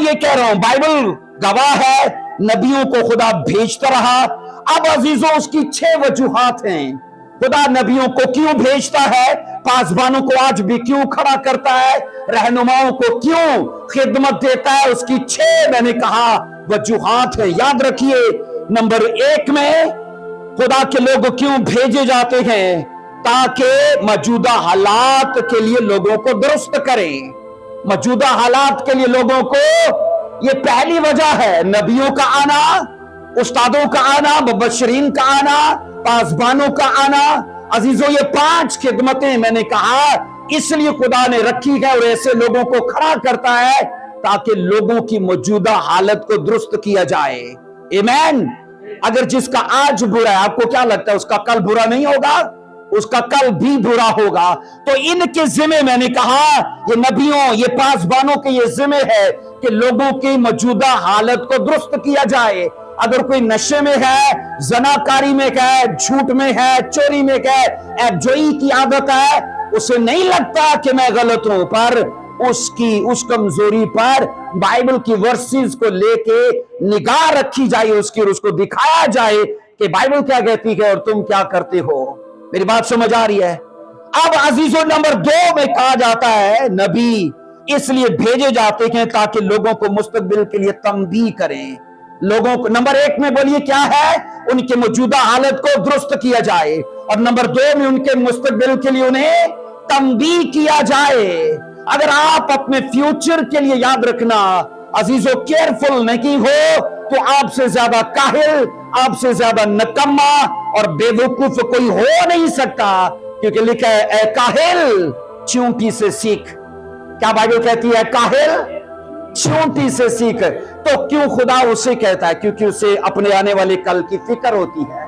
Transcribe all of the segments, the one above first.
ये कह रहा हूं, बाइबल गवाह है, नबियों को खुदा भेजता रहा। अब अजीजों, उसकी 6 वजूहात हैं। खुदा नबियों को क्यों भेजता है, पासबानों को आज भी क्यों खड़ा करता है, रहनुमाओं को क्यों खिदमत देता है, उसकी 6 मैंने कहा वजूहात है। याद रखिए, नंबर 1 में खुदा के लोग क्यों भेजे जाते हैं, ताकि मौजूदा हालात के लिए लोगों को दुरुस्त करें। मौजूदा हालात के लिए लोगों को, ये पहली वजह है। नबियों का आना, उस्तादों का आना, मुबश्शिरीन का आना, पासबानों का आना। अजीजों, ये 5 खिदमतें मैंने कहा इसलिए खुदा ने रखी है और ऐसे लोगों को खड़ा करता है ताकि लोगों की मौजूदा हालत को दुरुस्त किया जाए। आमीन। अगर जिसका आज बुरा है, आपको क्या लगता है उसका कल बुरा नहीं होगा? उसका कल भी बुरा होगा। तो इनके जिम्मे मैंने कहा, ये नबियों, ये पासबानों के ये जिम्मे है कि लोगों की मौजूदा हालत को दुरुस्त किया जाए। अगर कोई नशे में है, जनाकारी में है, झूठ में है, चोरी में है, एबजोई की आदत है, उसे नहीं लगता कि मैं गलत हूं, पर उसकी उस कमजोरी पर बाइबल की वर्सेस को लेके निगाह रखी जाए उसकी, और उसको दिखाया जाए कि बाइबल क्या कहती है और तुम क्या करते हो। मेरी बात समझ आ रही है? अब अजीजों, नंबर 2 में कहा जाता है नबी इसलिए भेजे जाते हैं ताकि लोगों को मुस्तकबिल के लिए तंबीह करें। लोगों को, नंबर 1 में बोलिए क्या है, उनके मौजूदा हालत को दुरुस्त किया जाए, और नंबर 2 में उनके मुस्तकबिल के लिए उन्हें तंबीह किया जाए। अगर आप अपने फ्यूचर के लिए, याद रखना अजीजों, केयरफुल नहीं हो तो आपसे ज्यादा काहिल, आपसे ज्यादा नकम्मा और बेवकूफ कोई हो नहीं सकता, क्योंकि लिखा है ए काहिल चींटी से सीख। क्या बाइबल कहती है? काहिल चींटी से सीख। तो क्यों खुदा उसे कहता है? क्योंकि उसे अपने आने वाले कल की फिक्र होती है।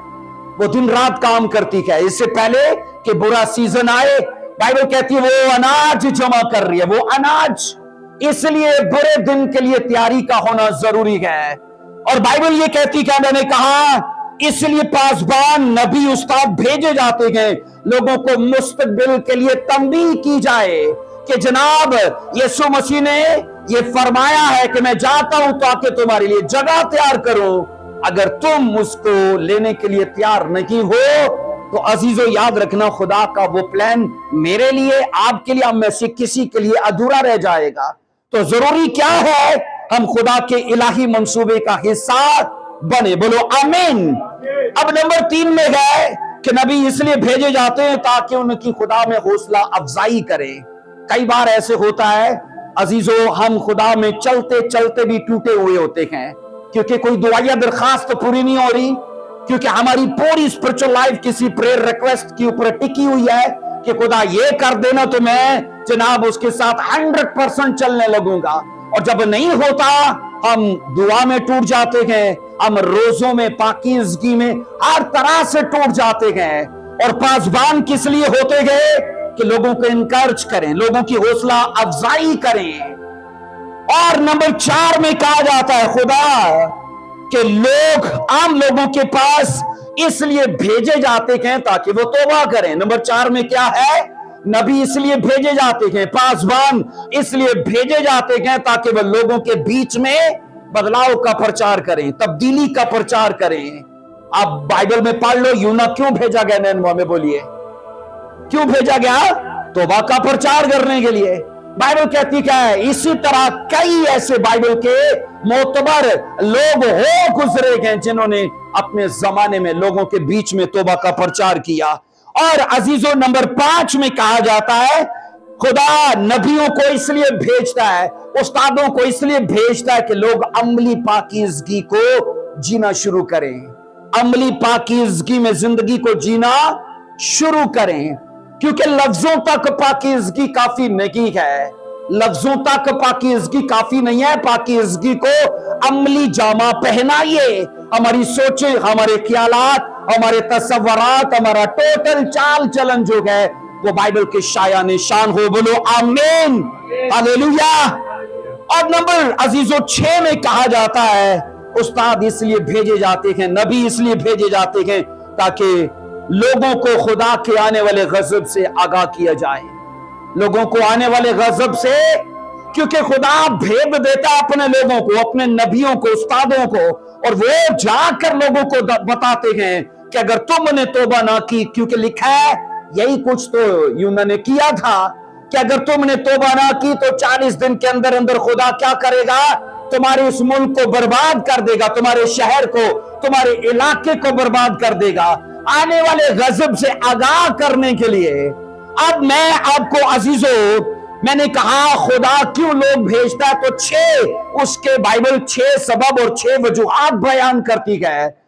वो दिन रात काम करती है इससे पहले कि बुरा सीजन आए। बाइबल कहती है वो अनाज जमा कर रही है, वो अनाज, इसलिए बुरे दिन के लिए तैयारी का होना जरूरी है। और बाइबल ये कहती है, मैंने कहा इसलिए पासबान, नबी, उस्ताद भेजे जाते हैं लोगों को मुस्तकबिल के लिए तंबीह की जाए कि जनाब यीशु मसीह ने ये फरमाया है कि मैं जाता हूं ताकि तुम्हारे लिए जगह तैयार करूं। अगर तुम उसको लेने के लिए तैयार नहीं हो तो अजीजों, याद रखना खुदा का वो प्लान मेरे लिए, आपके लिए, हम में से किसी के लिए अधूरा रह जाएगा। तो जरूरी क्या है, हम खुदा के इलाही मंसूबे का हिस्सा बने। बोलो आमीन। अब नंबर 3 में है कि नबी इसलिए भेजे जाते हैं ताकि उनकी खुदा में हौसला अफजाई करें। कई बार ऐसे होता है अजीजों, हम खुदा में चलते चलते भी टूटे हुए होते हैं, क्योंकि कोई दुआया दरखास्त पूरी नहीं हो रही, क्योंकि हमारी पूरी स्पिरिचुअल लाइफ किसी प्रेयर रिक्वेस्ट के ऊपर टिकी हुई है कि खुदा ये कर देना तो मैं जनाब उसके साथ 100% चलने लगूंगा। और जब नहीं होता हम दुआ में टूट जाते हैं, हम रोजों में, पाकीज़गी में, हर तरह से टूट जाते हैं। और पासबान किस लिए होते गए कि लोगों को इनकरेज करें, लोगों की हौसला अफजाई करें। और नंबर 4 में कहा जाता है खुदा कि लोग, आम लोगों के पास इसलिए भेजे जाते हैं ताकि वो तौबा करें। नंबर 4 में क्या है, नबी इसलिए भेजे जाते हैं, पासबान इसलिए भेजे जाते हैं ताकि वो लोगों के बीच में बदलाव का प्रचार करें, तब्दीली का प्रचार करें। आप बाइबल में पढ़ लो, यूना क्यों भेजा गया नैनवा में? बोलिए क्यों भेजा गया? तौबा का प्रचार करने के लिए। बाइबल कहती क्या है? इसी तरह कई ऐसे बाइबल के मोतबर लोग हो गुजरे हैं जिन्होंने अपने जमाने में लोगों के बीच में तौबा का प्रचार किया। और अजीजों, नंबर 5 में कहा जाता है खुदा नबियों को इसलिए भेजता है, उस्तादों को इसलिए भेजता है कि लोग अमली पाकीज़गी को जीना शुरू करें, अमली पाकीज़गी में जिंदगी को जीना शुरू करें। क्योंकि लफ्जों तक पाकीज़गी काफी नहीं है, लफ्जों तक पाकीज़गी काफी नहीं है। पाकीज़गी को अमली जामा पहनाइए। हमारी सोचें, हमारे ख्यालात, हमारे तस्वरात, हमारा टोटल चाल चलन जो है वो बाइबल के शाया निशान हो। बोलो आमीन, हालेलुया। और नंबर अजीजों 6 में कहा जाता है उस्ताद इसलिए भेजे जाते हैं, नबी इसलिए भेजे जाते हैं ताकि लोगों को खुदा के आने वाले गजब से आगाह किया जाए। लोगों को आने वाले गजब से क्योंकि खुदा भेद देता है अपने लोगों को, अपने नबियों को, उस्तादों को, और वो जाकर लोगों को बताते हैं कि अगर तुमने तौबा ना की, क्योंकि लिखा है यही कुछ तो यूना ने किया था कि अगर तुमने तौबा ना की तो 40 दिन के अंदर अंदर खुदा क्या करेगा, तुम्हारे उस मुल्क को बर्बाद कर देगा, तुम्हारे शहर को, तुम्हारे इलाके को बर्बाद कर देगा, आने वाले गजब से आगाह करने के लिए। अब मैं आपको अजीजों, मैंने कहा खुदा क्यों लोग भेजता है, तो 6 उसके बाइबल 6 सबब और 6 वजूहात बयान करती है।